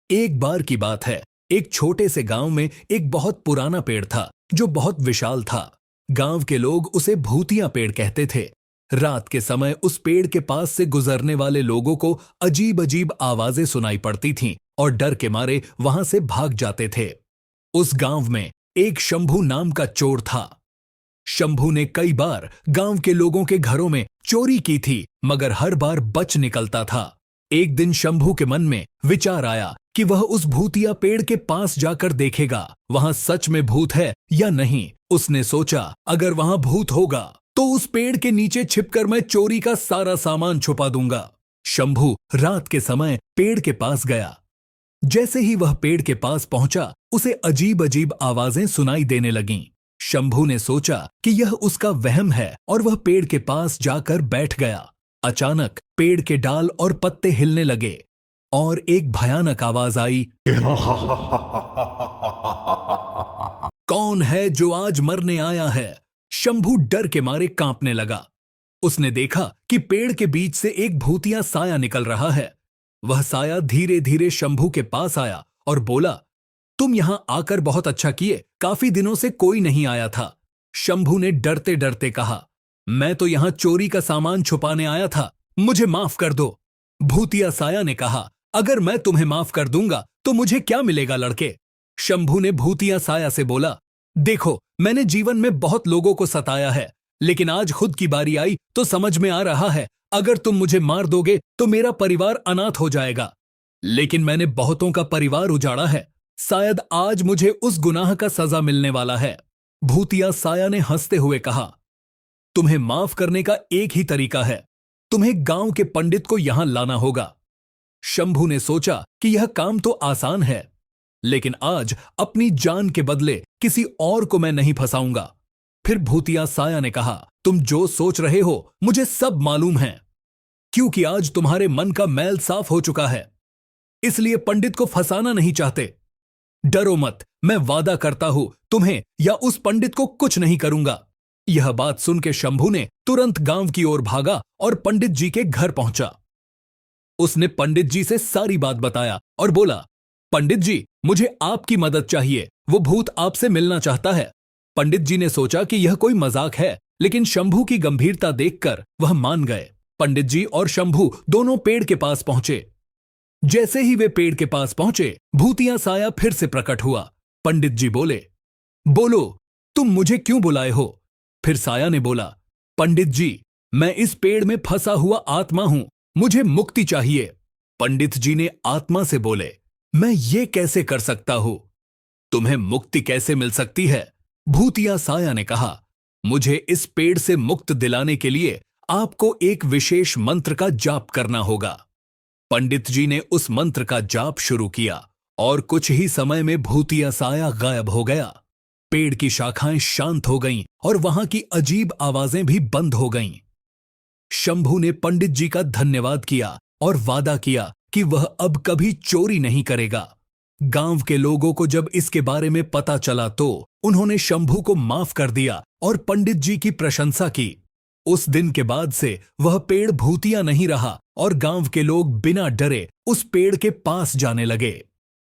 एक बार की बात है, एक छोटे से गांव में एक बहुत पुराना पेड़ था जो बहुत विशाल था। गांव के लोग उसे भूतिया पेड़ कहते थे। रात के समय उस पेड़ के पास से गुजरने वाले लोगों को अजीब अजीब आवाजें सुनाई पड़ती थीं और डर के मारे वहां से भाग जाते थे। उस गांव में एक शंभू नाम का चोर था। शंभू ने कई बार गांव के लोगों के घरों में चोरी की थी, मगर हर बार बच निकलता था। एक दिन शंभू के मन में विचार आया कि वह उस भूतिया पेड़ के पास जाकर देखेगा वहां सच में भूत है या नहीं। उसने सोचा, अगर वहां भूत होगा तो उस पेड़ के नीचे छिपकर मैं चोरी का सारा सामान छुपा दूंगा। शंभू रात के समय पेड़ के पास गया। जैसे ही वह पेड़ के पास पहुंचा, उसे अजीब अजीब आवाजें सुनाई देने लगीं। शंभू ने सोचा कि यह उसका वहम है और वह पेड़ के पास जाकर बैठ गया। अचानक पेड़ के डाल और पत्ते हिलने लगे और एक भयानक आवाज आई, कौन है जो आज मरने आया है? शंभू डर के मारे कांपने लगा। उसने देखा कि पेड़ के बीच से एक भूतिया साया निकल रहा है। वह साया धीरे धीरे शंभू के पास आया और बोला, तुम यहां आकर बहुत अच्छा किए, काफी दिनों से कोई नहीं आया था। शंभू ने डरते डरते कहा, मैं तो यहां चोरी का सामान छुपाने आया था, मुझे माफ कर दो। भूतिया साया ने कहा, अगर मैं तुम्हें माफ कर दूंगा तो मुझे क्या मिलेगा लड़के? शंभू ने भूतिया साया से बोला, देखो, मैंने जीवन में बहुत लोगों को सताया है, लेकिन आज खुद की बारी आई तो समझ में आ रहा है, अगर तुम मुझे मार दोगे तो मेरा परिवार अनाथ हो जाएगा। लेकिन मैंने बहुतों का परिवार उजाड़ा है, शायद आज मुझे उस गुनाह का सजा मिलने वाला है। भूतिया साया ने हंसते हुए कहा, तुम्हें माफ करने का एक ही तरीका है, तुम्हें गांव के पंडित को यहां लाना होगा। शंभू ने सोचा कि यह काम तो आसान है, लेकिन आज अपनी जान के बदले किसी और को मैं नहीं फंसाऊंगा। फिर भूतिया साया ने कहा, तुम जो सोच रहे हो मुझे सब मालूम है, क्योंकि आज तुम्हारे मन का मैल साफ हो चुका है, इसलिए पंडित को फंसाना नहीं चाहते। डरो मत, मैं वादा करता हूं तुम्हें या उस पंडित को कुछ नहीं करूंगा। यह बात सुन के शंभू ने तुरंत गांव की ओर भागा और पंडित जी के घर पहुंचा। उसने पंडित जी से सारी बात बताया और बोला, पंडित जी, मुझे आपकी मदद चाहिए, वो भूत आपसे मिलना चाहता है। पंडित जी ने सोचा कि यह कोई मजाक है, लेकिन शंभू की गंभीरता देखकर वह मान गए। पंडित जी और शंभू दोनों पेड़ के पास पहुंचे। जैसे ही वे पेड़ के पास पहुंचे, भूतिया साया फिर से प्रकट हुआ। पंडित जी बोले, बोलो, तुम मुझे क्यों बुलाए हो? फिर साया ने बोला, पंडित जी, मैं इस पेड़ में फंसा हुआ आत्मा हूं, मुझे मुक्ति चाहिए। पंडित जी ने आत्मा से बोले, मैं ये कैसे कर सकता हूं? तुम्हें मुक्ति कैसे मिल सकती है? भूतिया साया ने कहा, मुझे इस पेड़ से मुक्त दिलाने के लिए आपको एक विशेष मंत्र का जाप करना होगा। पंडित जी ने उस मंत्र का जाप शुरू किया और कुछ ही समय में भूतिया साया गायब हो गया। पेड़ की शाखाएं शांत हो गईं और वहां की अजीब आवाजें भी बंद हो गईं। शंभू ने पंडित जी का धन्यवाद किया और वादा किया कि वह अब कभी चोरी नहीं करेगा। गांव के लोगों को जब इसके बारे में पता चला तो उन्होंने शंभू को माफ कर दिया और पंडित जी की प्रशंसा की। उस दिन के बाद से वह पेड़ भूतिया नहीं रहा और गांव के लोग बिना डरे उस पेड़ के पास जाने लगे।